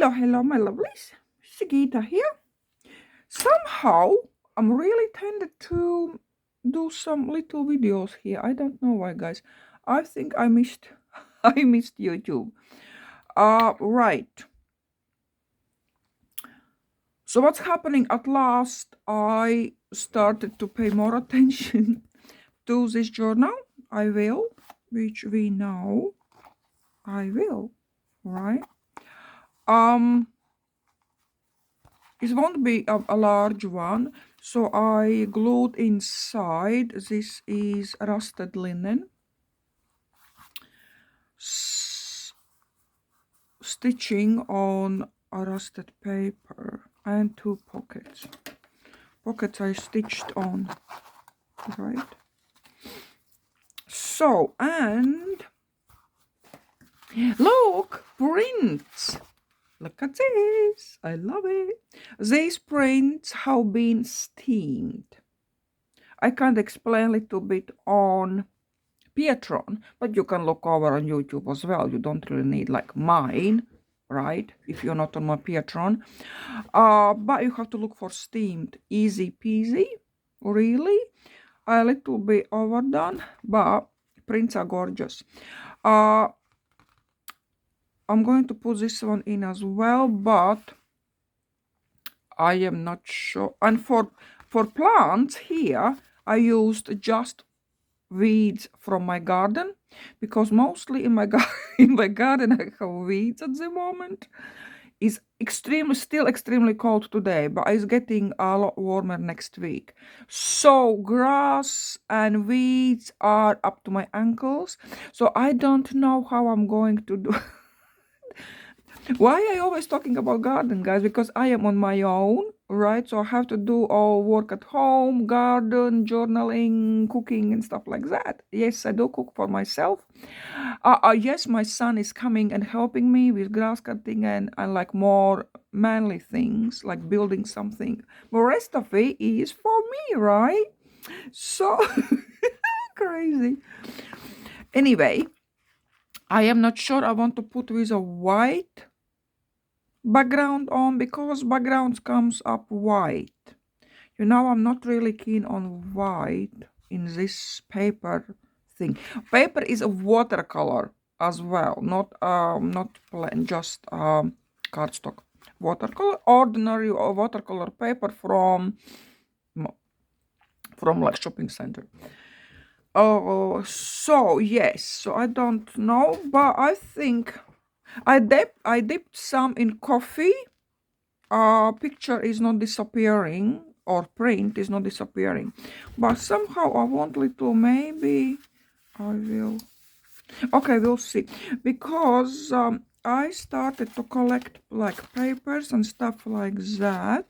Hello, my lovelies. Sigita here. Somehow, I'm really tended to do some little videos here. I don't know why, guys. I think I missed I missed YouTube. Right. So what's happening? At last, I started to pay more attention to this journal. I will, which we know I will, right? It won't be a large one, so I glued inside. This is rusted linen, stitching on a rusted paper, and two pockets. Pockets I stitched on, right? So, and look, prints. Look at this. I love it. These prints have been steamed. I can't explain a little bit on Patreon, but you can look over on YouTube as well. You don't really need like mine, right? If you're not on my Patreon. But you have to look for steamed. Easy peasy. Really. A little bit overdone, but prints are gorgeous. I'm going to put this one in as well, but I am not sure. And for plants here, I used just weeds from my garden, because mostly in my garden I have weeds at the moment. It's still extremely cold today, but it's getting a lot warmer next week. So grass and weeds are up to my ankles. So I don't know how I'm going to do. Why I always talking about garden, guys? Because I am on my own, right? So I have to do all work at home, garden, journaling, cooking and stuff like that. Yes, I do cook for myself. Yes, my son is coming and helping me with grass cutting and like more manly things, like building something. The rest of it is for me, right? So crazy. Anyway, I am not sure I want to put with a white background on, because backgrounds comes up white. You know, I'm not really keen on white in this paper thing. Paper is a watercolor as well, not plain, just cardstock watercolor, ordinary watercolor paper from like shopping center. Oh, so yes, so I don't know, but I think I dipped some in coffee. Picture is not disappearing, or print is not disappearing, but somehow I want little, maybe I will. Okay, we'll see, because I started to collect like papers and stuff like that.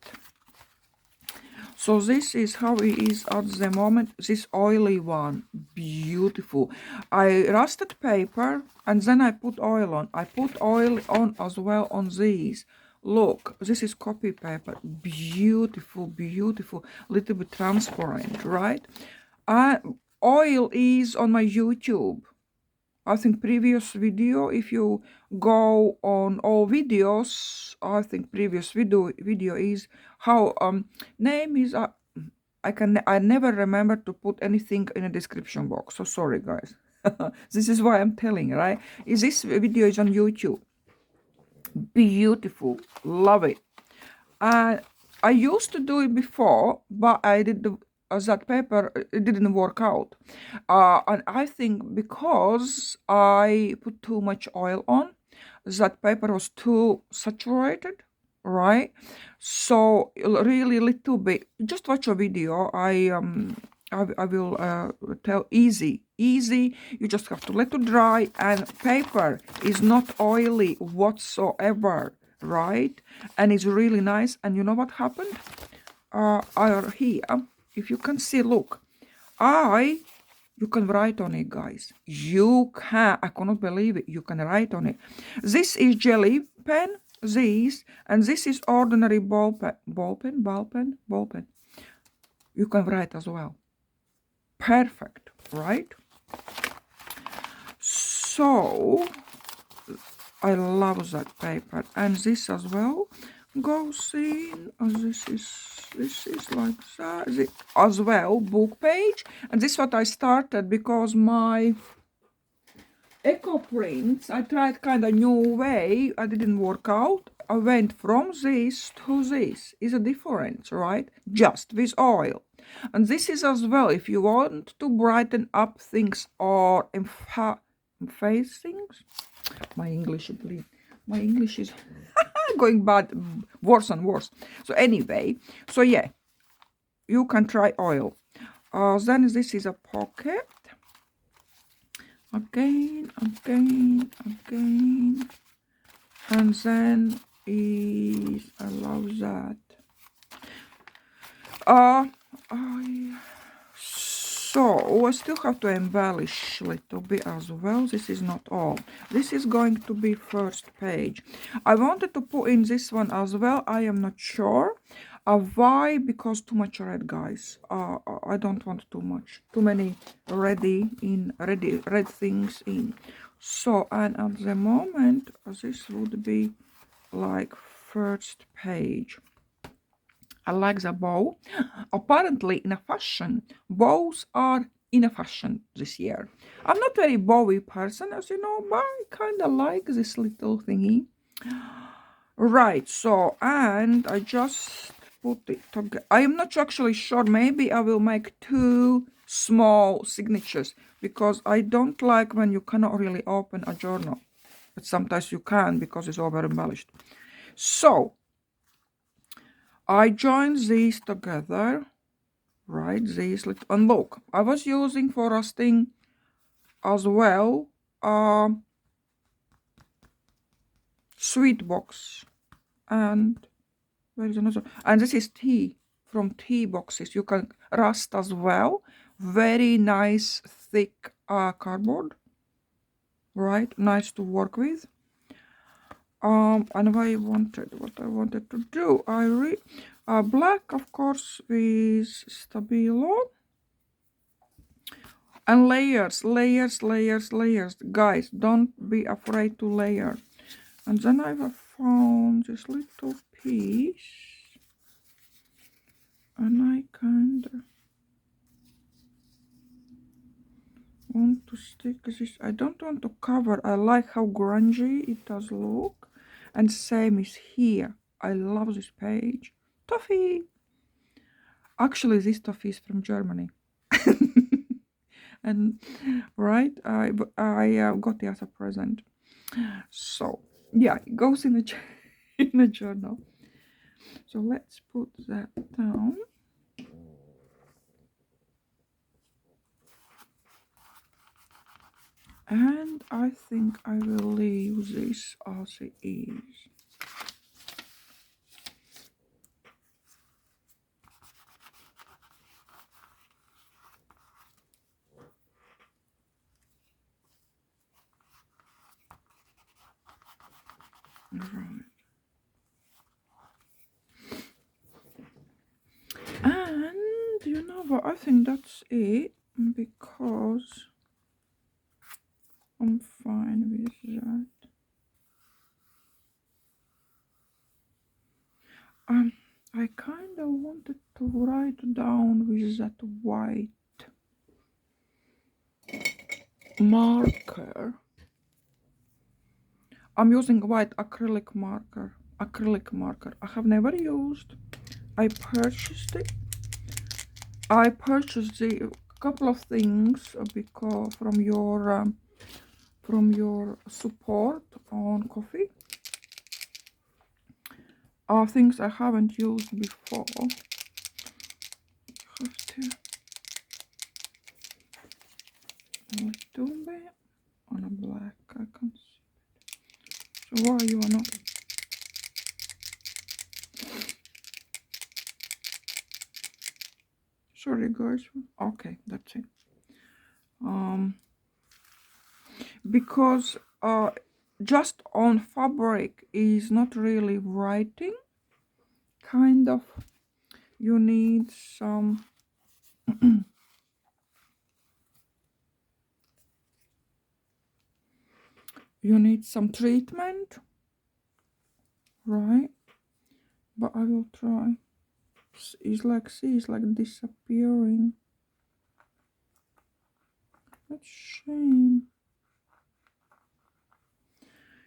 So this is how it is at the moment. This oily one, beautiful. I rusted paper and then I put oil on. I put oil on as well on these. Look, this is copy paper. Beautiful, beautiful. Little bit transparent, right? Oil is on my YouTube. I think previous video, if you go on all videos, I think previous video is how name is I never remember to put anything in a description box, so sorry guys. This is why I'm telling, right? This video is on YouTube. Beautiful, love it. I used to do it before, but I did that paper, it didn't work out, and I think because I put too much oil on, that paper was too saturated, right? So really little bit. Just watch a video. I will tell easy. You just have to let it dry, and paper is not oily whatsoever, right? And it's really nice. And you know what happened? Here, if you can see, look, you can write on it, guys. You can, I cannot believe it, you can write on it. This is jelly pen, and this is ordinary ball pen. You can write as well. Perfect, right? So I love that paper, and this as well goes in. This is like that as well, book page, and this is what I started because my eco prints I tried kind of new way. I didn't work out. I went from this to this. Is a difference, right? Just with oil. And this is as well if you want to brighten up things or emphasize things. My English is going bad, worse and worse. So anyway, so yeah, you can try oil. Then this is a pocket. Again, and then is I love that. So I still have to embellish a little bit as well. This is not all. This is going to be first page. I wanted to put in this one as well. I am not sure. Why? Because too much red, guys. I don't want too many red things in. So, and at the moment, this would be like first page. I like the bow. Apparently, in a fashion, bows are in a fashion this year. I'm not very bowy person, as you know, but I kind of like this little thingy. Right, so, and I just put it together. I am not actually sure. Maybe I will make 2 small signatures because I don't like when you cannot really open a journal. But sometimes you can because it's over embellished. So, I joined these together, right? These little, and look, I was using for rusting as well sweet box, and where is another? And this is tea from tea boxes. You can rust as well. Very nice thick cardboard, right? Nice to work with. And what I wanted to do, black, of course, with Stabilo. And layers. Guys, don't be afraid to layer. And then I have found this little piece. And I kind of want to stick this. I don't want to cover. I like how grungy it does look. And same is here. I love this page. Toffee. Actually, this toffee is from Germany. And right, I got it as a present. So yeah, it goes in in a journal. So let's put that down. And I think I will leave this as it is. Right. And you know what? I think that's it because I'm fine with that. I kind of wanted to write down with that white marker. I'm using white acrylic marker. I have never used. I purchased it. I purchased a couple of things because from your support on coffee. Things I haven't used before. Have to a little bit on a black. I can see. So why you are not? Sorry guys. Okay, that's it. Because just on fabric is not really writing. Kind of, you need some you need some treatment, right? But I will try. It's like, see, it's like disappearing. That's shame.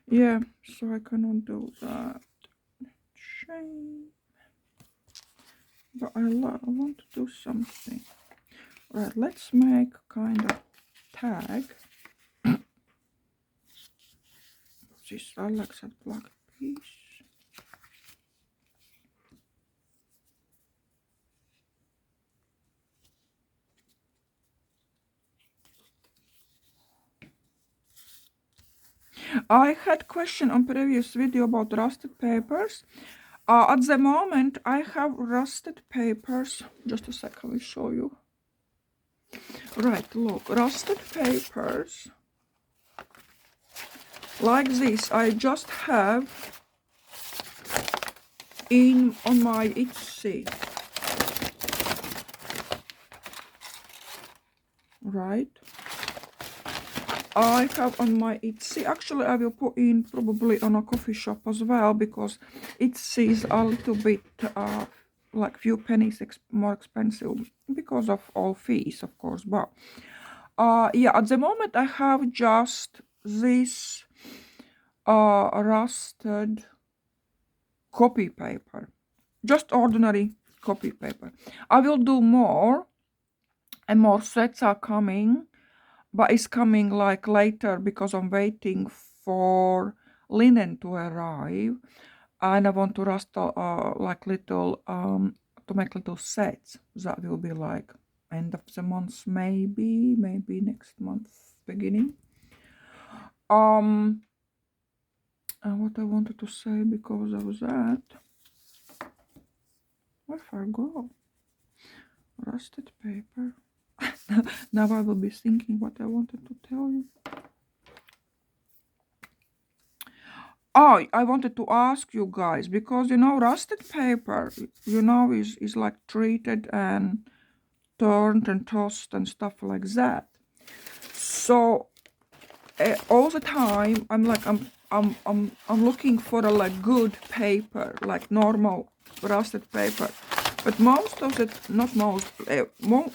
Yeah, so I cannot do that. Shame. But I want to do something. Right, let's make kind of tag. This I like that black piece. I had question on previous video about rusted papers. At the moment I have rusted papers. Just a sec, I will show you. Right, look, rusted papers like this. I just have on my Etsy. Right, I have on my Etsy. Actually, I will put in probably on a coffee shop as well, because Etsy is a little bit like few pennies more expensive because of all fees, of course. But yeah, at the moment I have just this rusted copy paper, just ordinary copy paper. I will do more, and more sets are coming, but it's coming like later because I'm waiting for linen to arrive, and I want to rust like little to make little sets. That will be like end of the month, maybe next month beginning. And what I wanted to say because of that, I forgot. Rusted paper. Now I will be thinking what I wanted to tell you. Oh, I wanted to ask you guys, because you know rusted paper, you know, is like treated and turned and tossed and stuff like that. So all the time I'm like I'm looking for a like good paper, like normal rusted paper. But most of it, not most,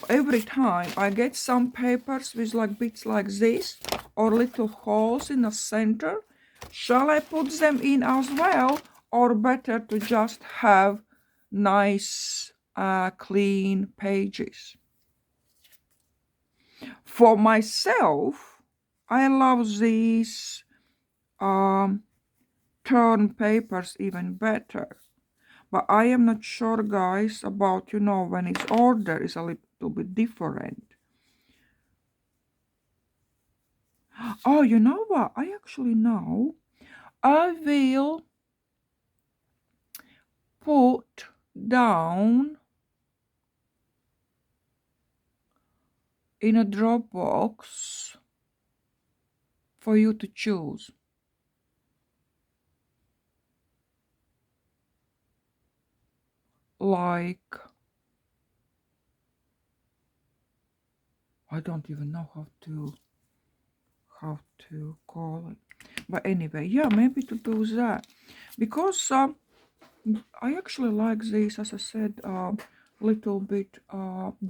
every time I get some papers with like bits like this or little holes in the center. Shall I put them in as well, or better to just have nice clean pages? For myself, I love these turn papers even better. But I am not sure, guys, about, you know, when its order is a little bit different. Oh, you know what? I actually know. I will put down in a Dropbox for you to choose. Like, I don't even know how to call it. But anyway, yeah, maybe to do that. Because I actually like this, as I said, little bit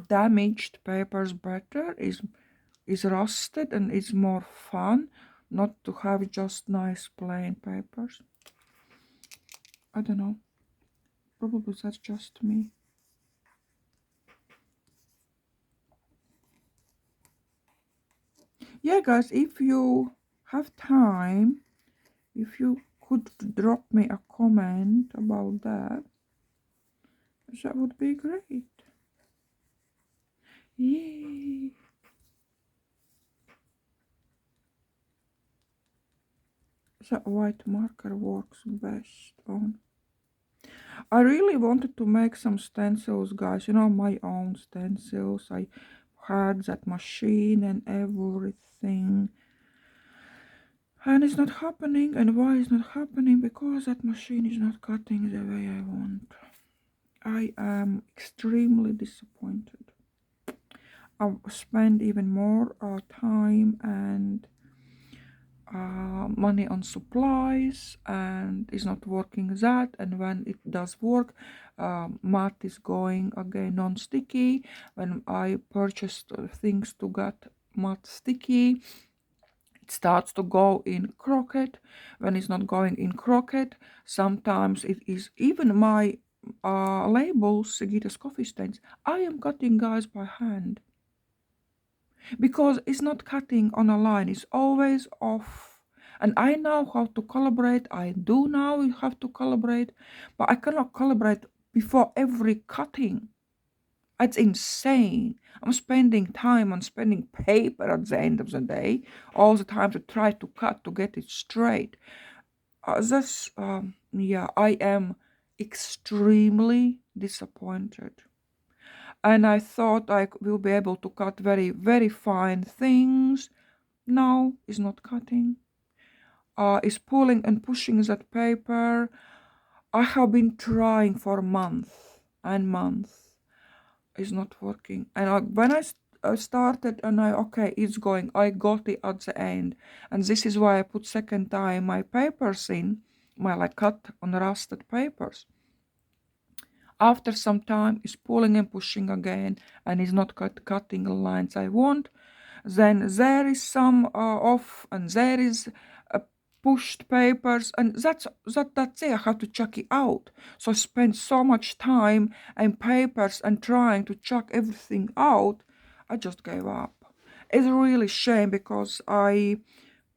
damaged papers better. Is rusted and it's more fun not to have just nice plain papers. I don't know, probably that's just me. Yeah, guys, if you have time, if you could drop me a comment about that, that would be great. Yay! That white marker works best on. I really wanted to make some stencils, guys, you know, my own stencils. I had that machine and everything, and it's not happening. And why is not happening? Because that machine is not cutting the way I want. I am extremely disappointed. I'll spend even more time and money on supplies and is not working that, and when it does work, matte is going again non-sticky. When I purchased things to get matte sticky, it starts to go in crooked. When it's not going in crooked, sometimes it is even my labels, Sigitascoffeestains, I am cutting, guys, by hand, because it's not cutting on a line, it's always off. And I know how to calibrate, I do now have to calibrate, but I cannot calibrate before every cutting. It's insane. I'm spending time on spending paper at the end of the day, all the time, to try to cut, to get it straight. Yeah, I am extremely disappointed. And I thought I will be able to cut very, very fine things. No, it's not cutting. It's pulling and pushing that paper. I have been trying for months and months. It's not working. And when I started, and okay, it's going, I got it at the end. And this is why I put second time my papers in, my like cut on rusted papers. After some time, it's pulling and pushing again, and it's not cutting the lines I want. Then there is some off, and there is pushed papers, and that's it. I have to chuck it out. So I spent so much time and papers and trying to chuck everything out, I just gave up. It's really shame, because I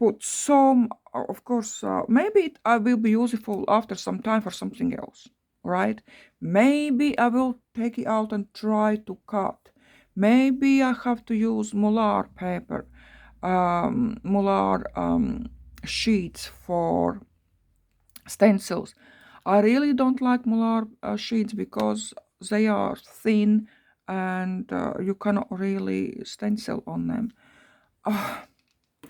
put some, of course, maybe I will be useful after some time for something else, right? Maybe I will take it out and try to cut. Maybe I have to use Molar paper, Molar sheets for stencils. I really don't like Molar sheets because they are thin and you cannot really stencil on them.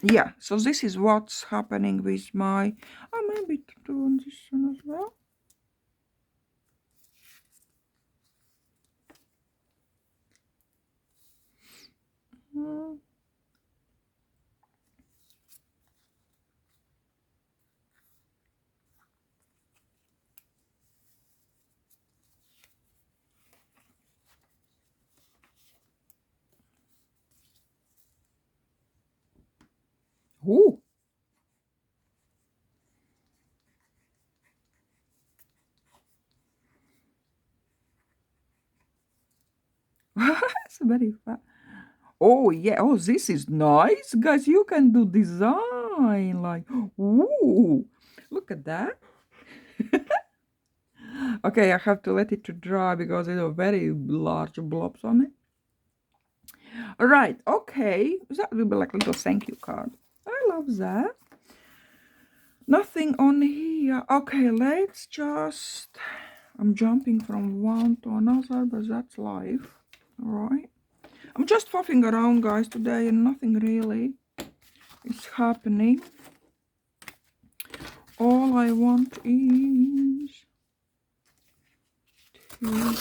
Yeah, so this is what's happening with my, maybe to do on this one as well. Ooh. It's very fun. Oh yeah, oh, this is nice, guys. You can do design, like, ooh, look at that. Okay, I have to let it to dry because there are very large blobs on it. All right, okay, that will be like a little thank you card. I love that. Nothing on here. Okay, let's just, I'm jumping from one to another, but that's life. All right, I'm just faffing around, guys, today, and nothing really is happening. All I want is to,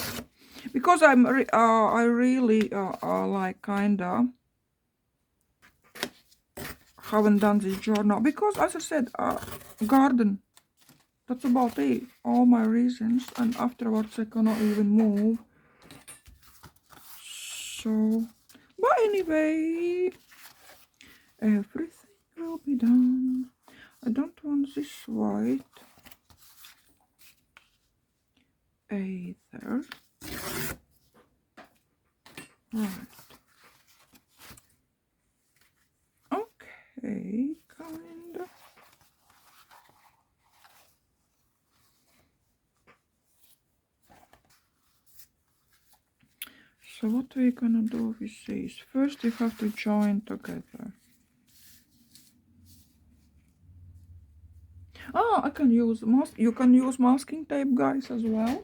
because I really like kinda haven't done this journal, because as I said, garden, that's about it, all my reasons, and afterwards I cannot even move. So, but anyway, everything will be done. I don't want this white either. Right. Okay, kind of. So what we're gonna do with this? First, you have to join together. I can use mask. You can use masking tape, guys, as well.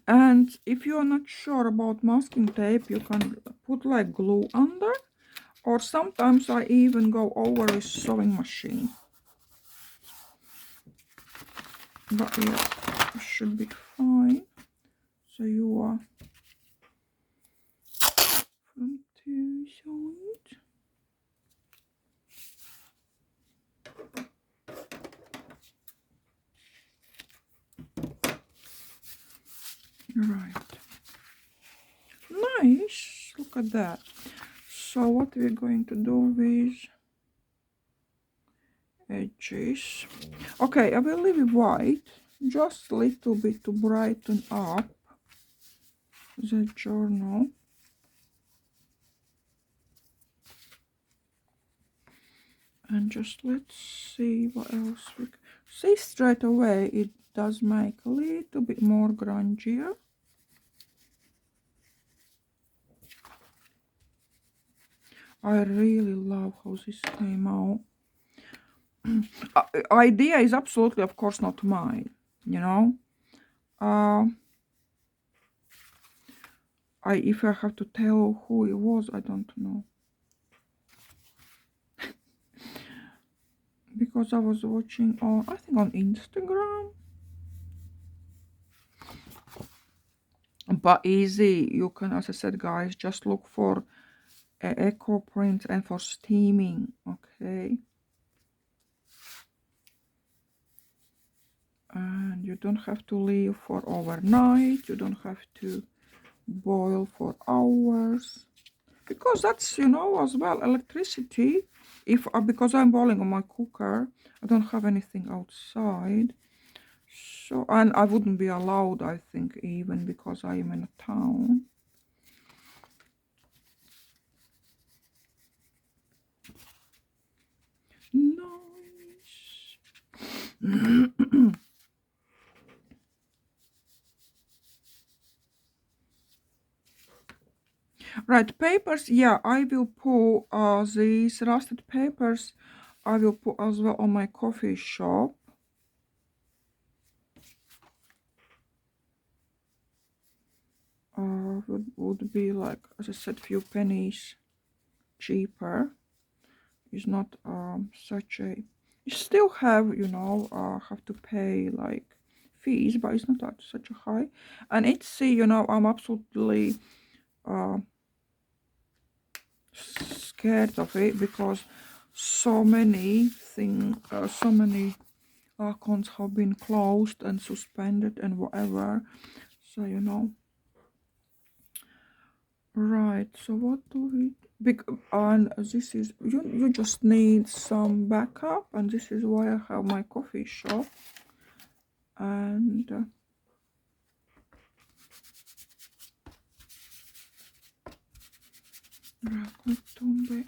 And if you are not sure about masking tape, you can put like glue under, Or sometimes I even go over a sewing machine. But yeah, it should be fine. So you are from two sides. Right. Nice. Look at that. So what we're going to do with edges. Okay, I will leave it white just a little bit to brighten up the journal. And just let's see what else we can see. Straight away it does make a little bit more grungier. I really love how this came out. Idea is absolutely, of course, not mine, you know. If I have to tell who it was, I don't know. Because I was watching on, I think on Instagram. But easy, you can, as I said, guys, just look for eco print and for steaming, okay? And you don't have to leave for overnight, you don't have to boil for hours, because that's, you know, as well, electricity. If because I'm boiling on my cooker, I don't have anything outside, so, and I wouldn't be allowed, I think, even because I am in a town. Nice. Right, papers, yeah, I will put these rusted papers, I will put as well on my coffee shop. Would be like, as I said, few pennies cheaper. It's not such a, you still have, you know, have to pay like fees, but it's not at such a high. And it's, you know, I'm absolutely scared of it because so many accounts have been closed and suspended and whatever. So, you know. Right, so what do we, and this is, you just need some backup, and this is why I have my coffee shop. And raccontombe.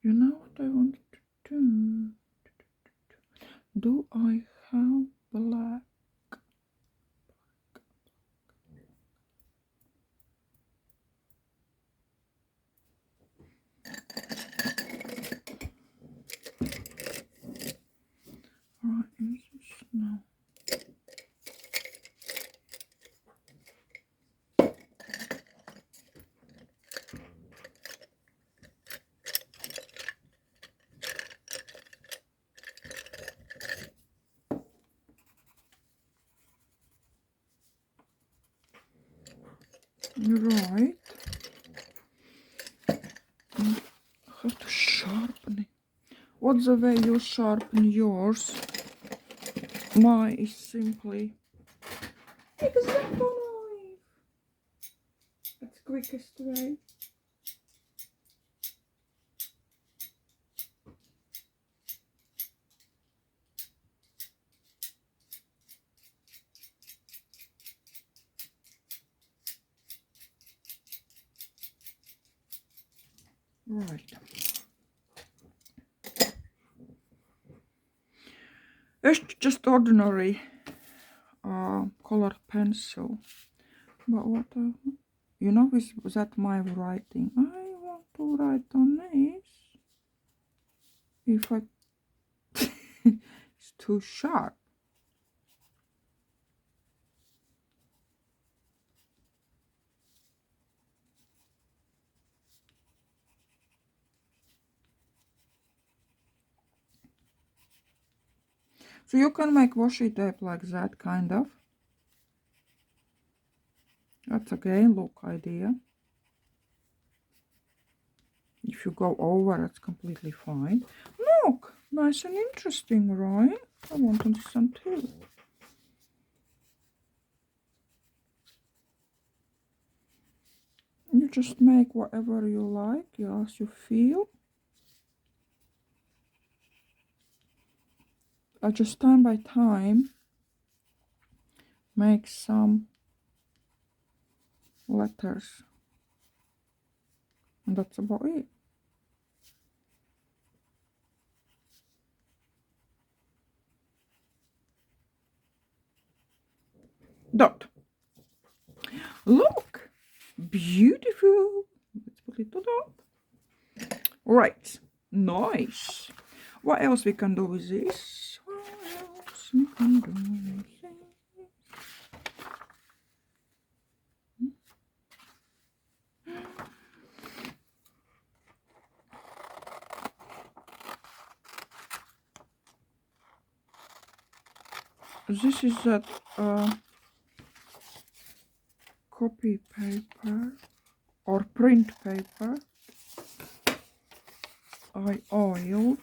You know what I want to do? Do I have black? Right, is this no? Right. I have to sharpen it. What's the way you sharpen yours? Mine is simply exacto knife. That's quickest way. Right. It's just ordinary colored pencil. But what, you know, is that my writing? I want to write on this. If I it's too sharp. So you can make washi tape like that, kind of. That's again look idea. If you go over, it's completely fine. Look, nice and interesting, right? I want this one too. You just make whatever you like, as you feel. I just time by time make some letters. And that's about it. Dot. Look, beautiful. Let's put it to dot. Right, nice. What else we can do with this? What else we can do with this? This is that copy paper or print paper I oiled.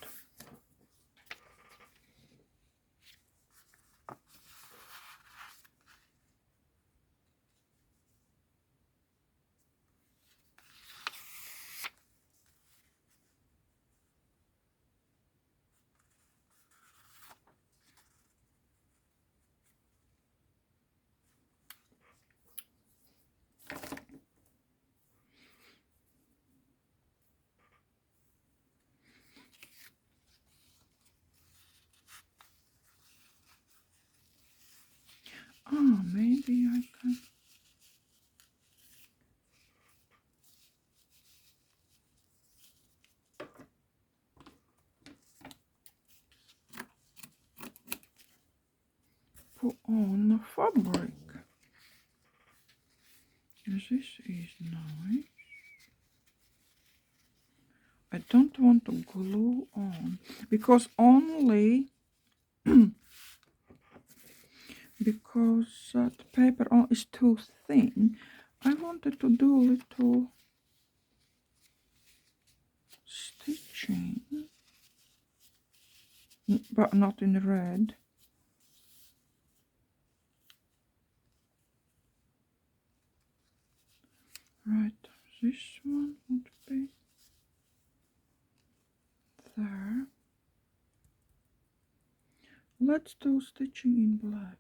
Maybe I can put on the fabric. This is nice. I don't want to glue on because only because that paper is too thin. I wanted to do a little stitching, but not in red. Right, this one would be there. Let's do stitching in black.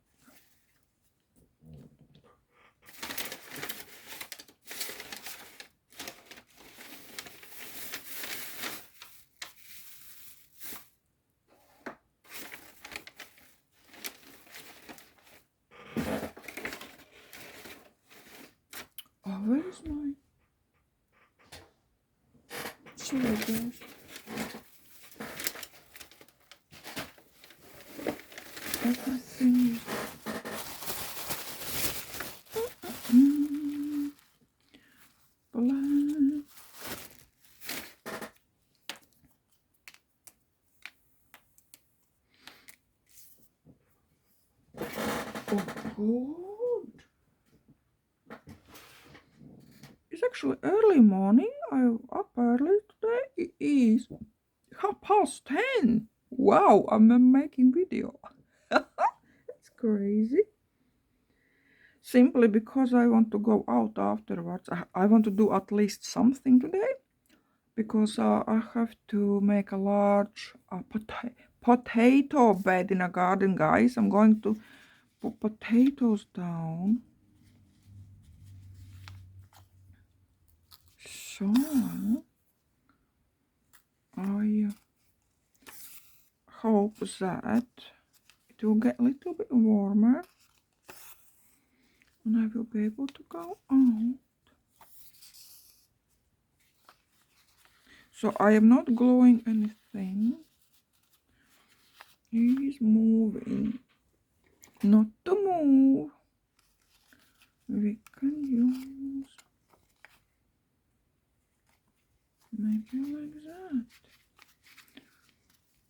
Oh, where is my syllabus? Everything is black. Oh, good. It's actually early morning. I'm up early today. It is 10:30. Wow, I'm making video. It's crazy. Simply because I want to go out afterwards. I want to do at least something today. Because I have to make a large potato bed in a garden, guys. I'm going to put potatoes down. So I hope that it will get a little bit warmer and I will be able to go out. So I am not gluing anything. He's moving. Not to move. We can use maybe like that.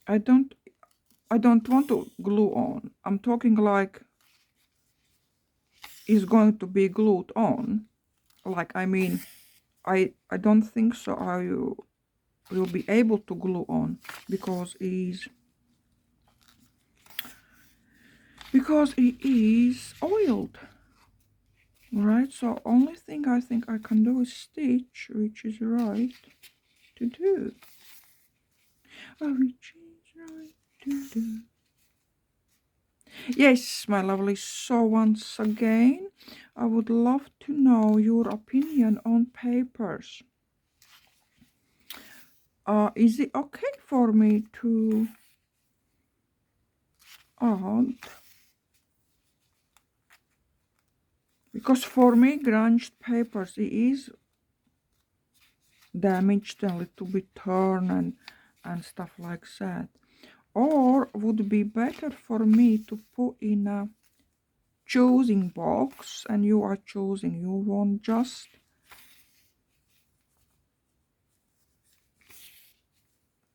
I don't want to glue on. I'm talking like it's going to be glued on. Like, I mean, I don't think so I will be able to glue on because it is oiled. Right, so only thing I think I can do is stitch, which is right to do. Which is right to do. Yes, my lovely. So once again, I would love to know your opinion on papers. Is it okay for me to add? Because for me, grunged papers, it is damaged and a little bit torn and stuff like that. Or would be better for me to put in a choosing box, and you are choosing. You want just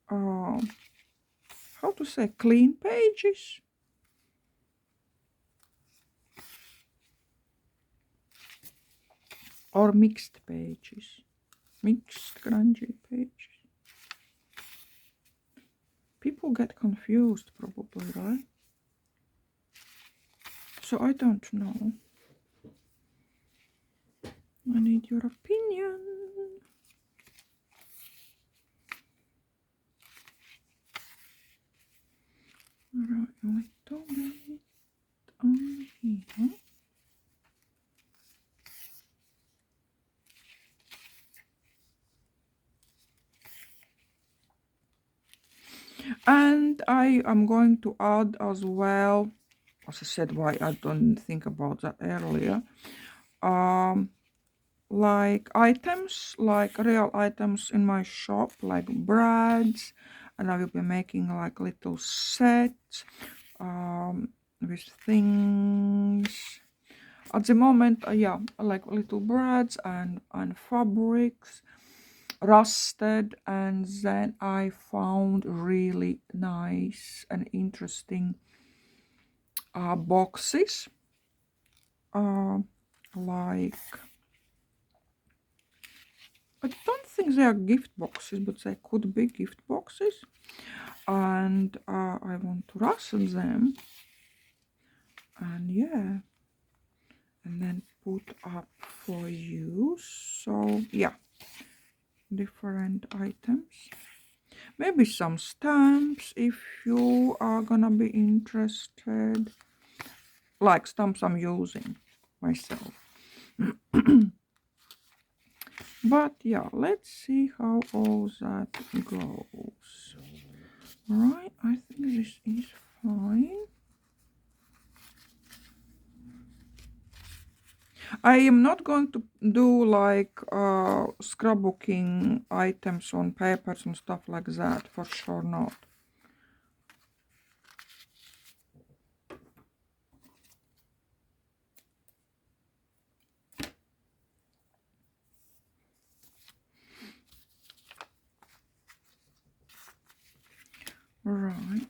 how to say, clean pages, or mixed pages, mixed grungy pages. People get confused probably, right? So I don't know. I need your opinion. Right, a little bit on here. And I am going to add as well, as I said, why I don't think about that earlier, like items, like real items in my shop, like brads, and I will be making like little sets with things. At the moment, yeah, like little brads and fabrics, rusted, and then I found really nice and interesting boxes, like, I don't think they are gift boxes, but they could be gift boxes, and I want to rustle them, and yeah, and then put up for you. So yeah, different items, maybe some stamps if you are gonna be interested, like stamps I'm using myself. But yeah, let's see how all that goes. Right, I think this is fine. I am not going to do like scrapbooking items on papers and stuff like that, for sure not. Right,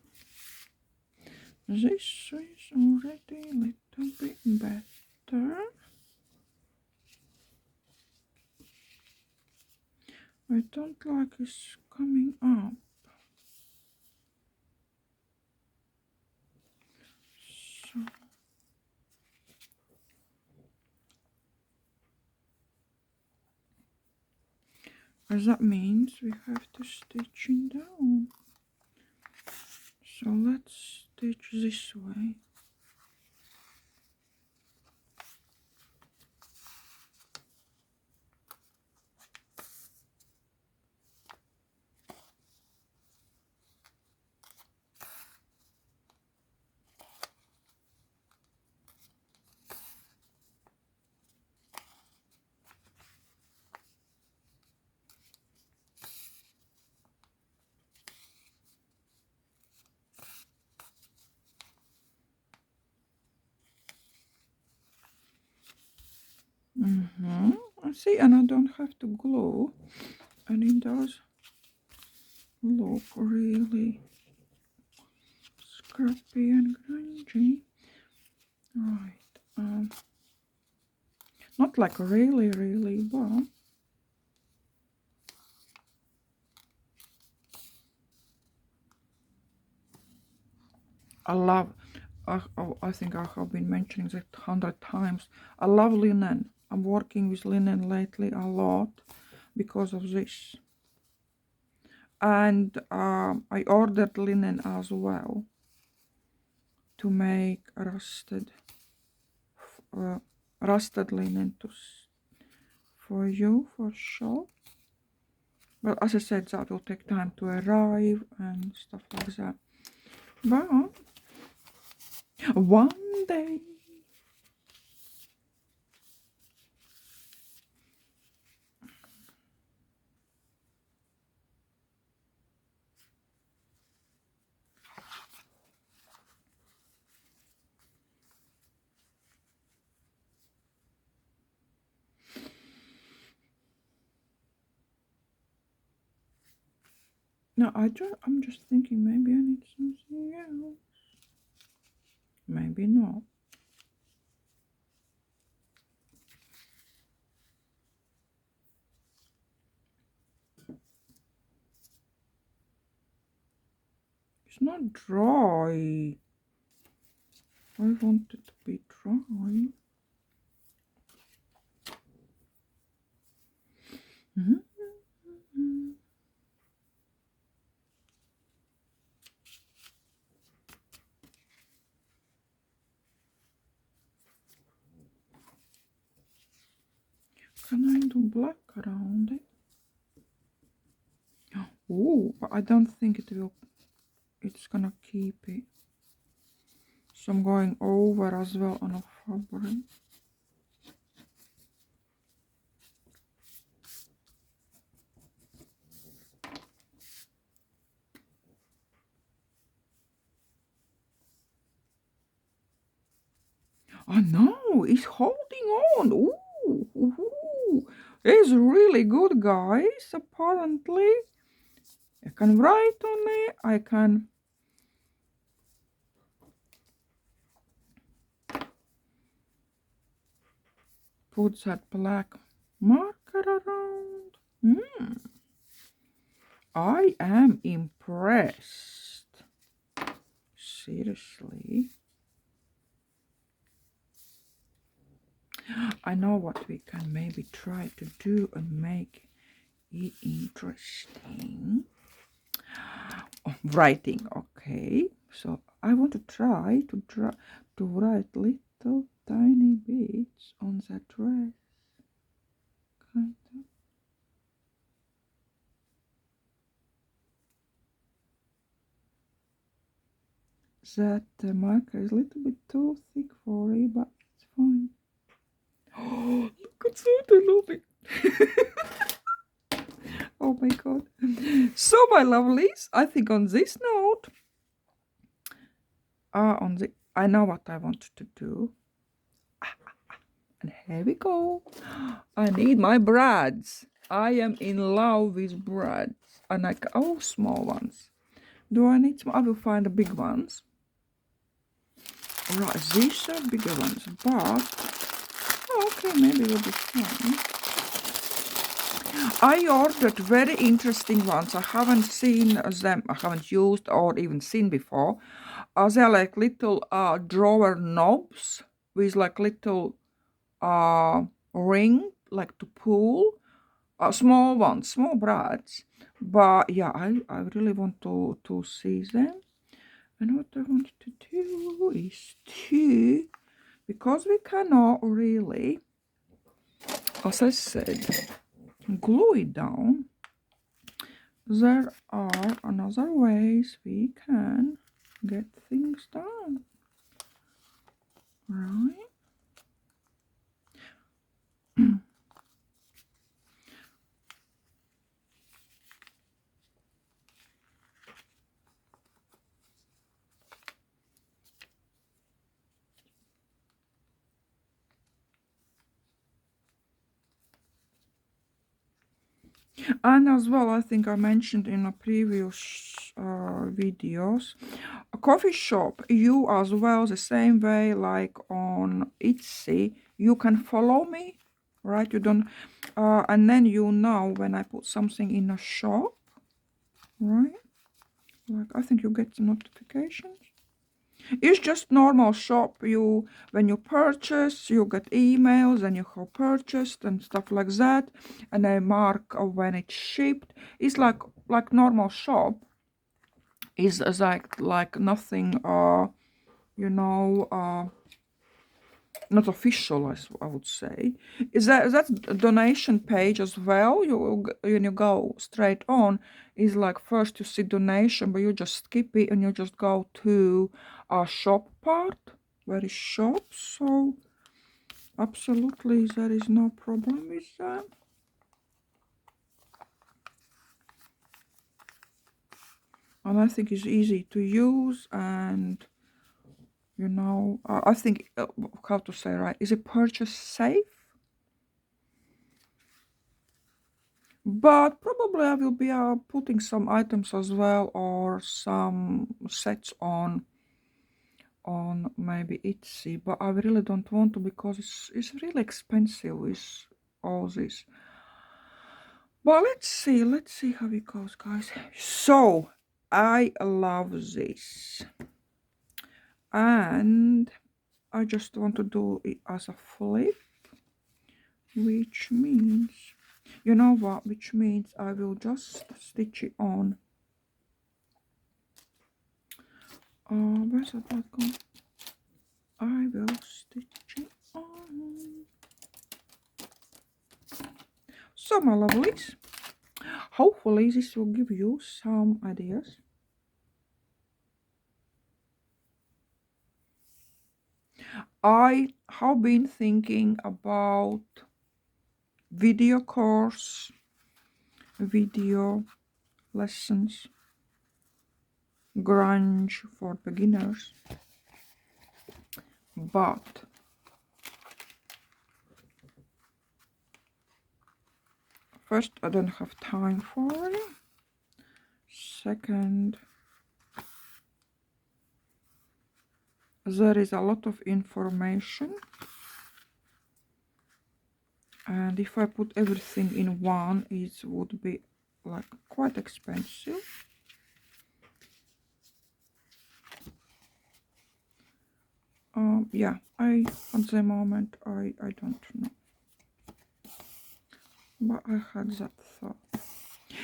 this is already a little bit better. I don't like it's coming up. So as that means we have to stitch it down. So let's stitch this way. See, and I don't have to glue, and it does look really scrappy and grungy. Right. Not like really, but I love. I think I have been mentioning that 100 times. I love linen. I'm working with linen lately a lot because of this. And I ordered linen as well to make rusted linen for you for sure. But as I said, that will take time to arrive and stuff like that. But one day. No, I'm just thinking maybe I need something else. Maybe not. It's not dry. I want it to be dry. Can I do black around it? Oh, but I don't think it's gonna keep it. So I'm going over as well on a fabric. Oh no, it's holding on. Ooh. It's really good, guys. Apparently, I can write on it. I can put that black marker around. I am impressed. Seriously. I know what we can maybe try to do and make it interesting. Oh, writing, okay. So I want to try to write little tiny bits on that dress. Kind of. That marker is a little bit too thick for it, but it's fine. Oh, look at that, I love it. Oh my god. So my lovelies, I think on this note, I know what I want to do. And here we go. I need my brads. I am in love with brads. And small ones. Do I need some? I will find the big ones. Right, these are bigger ones, but okay, maybe we'll be fine. I ordered very interesting ones. I haven't seen them, I haven't used or even seen before. They're like little drawer knobs with like little ring, like to pull. Small ones, small brads. But yeah, I really want to see them. And what I want to do is because we cannot really, as I said, glue it down, there are another ways we can get things done, right? And as well, I think I mentioned in a previous videos, a coffee shop, you as well, the same way like on Etsy, you can follow me, right? You don't, and then you know when I put something in a shop, right? Like I think you get the notifications. It's just normal shop. You when you purchase, you get emails and you have purchased and stuff like that, and they mark when it's shipped. It's like normal shop. Is like nothing. You know. Not official, I would say. Is that's donation page as well? You when you go straight on, is like first you see donation, but you just skip it and you just go to a shop part where is shop. So absolutely, there is no problem with that. And I think it's easy to use, and you know, I think how to say, right? Is it purchase safe? But probably I will be putting some items as well, or some sets on maybe Etsy, but I really don't want to because it's really expensive with all this. But let's see how it goes, guys. So I love this, and I just want to do it as a flip, which means, you know what, which means I will just stitch it on. Where's the black gone? I will stitch it on. So my lovelies, hopefully this will give you some ideas. I have been thinking about video course, video lessons, grunge for beginners, but first I don't have time for it. Second, there is a lot of information, and if I put everything in one, it would be like quite expensive. Yeah, at the moment I don't know, but I had that thought.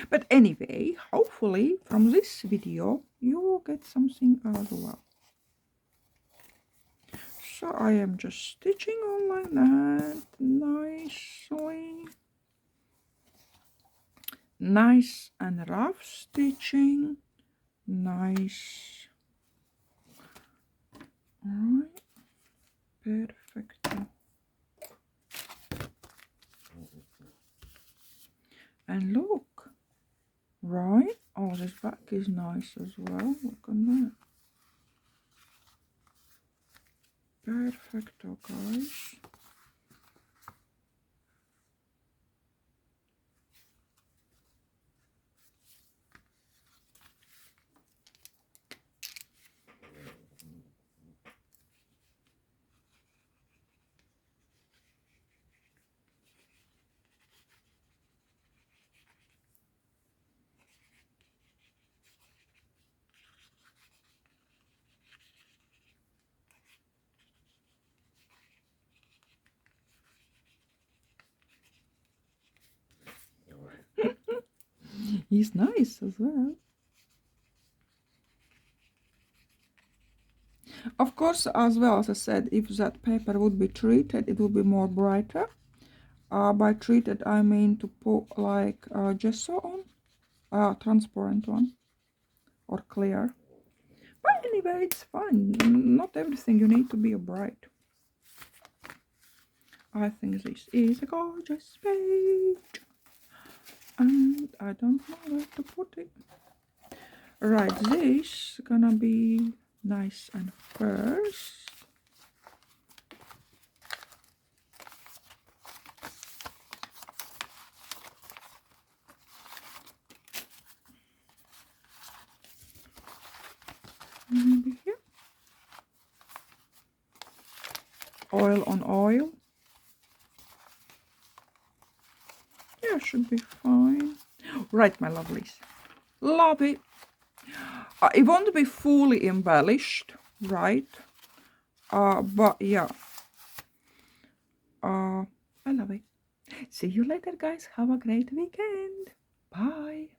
But anyway, hopefully from this video you will get something as well. So I am just stitching on like that, nicely, nice and rough stitching, nice. All right, perfect. And look, right? Oh, this back is nice as well. Look at that. Perfecto, guys. He's nice as well. Of course, as well as I said, if that paper would be treated, it would be more brighter. By treated, I mean to put like gesso on, transparent one or clear. But anyway, it's fine. Not everything you need to be a bright. I think this is a gorgeous page, and I don't know where to put it. Right, this gonna be nice and first. Maybe here. Oil on oil. Yeah, should be fine. Right, my lovelies. Love it. It won't be fully embellished, right? But yeah. I love it. See you later, guys. Have a great weekend. Bye.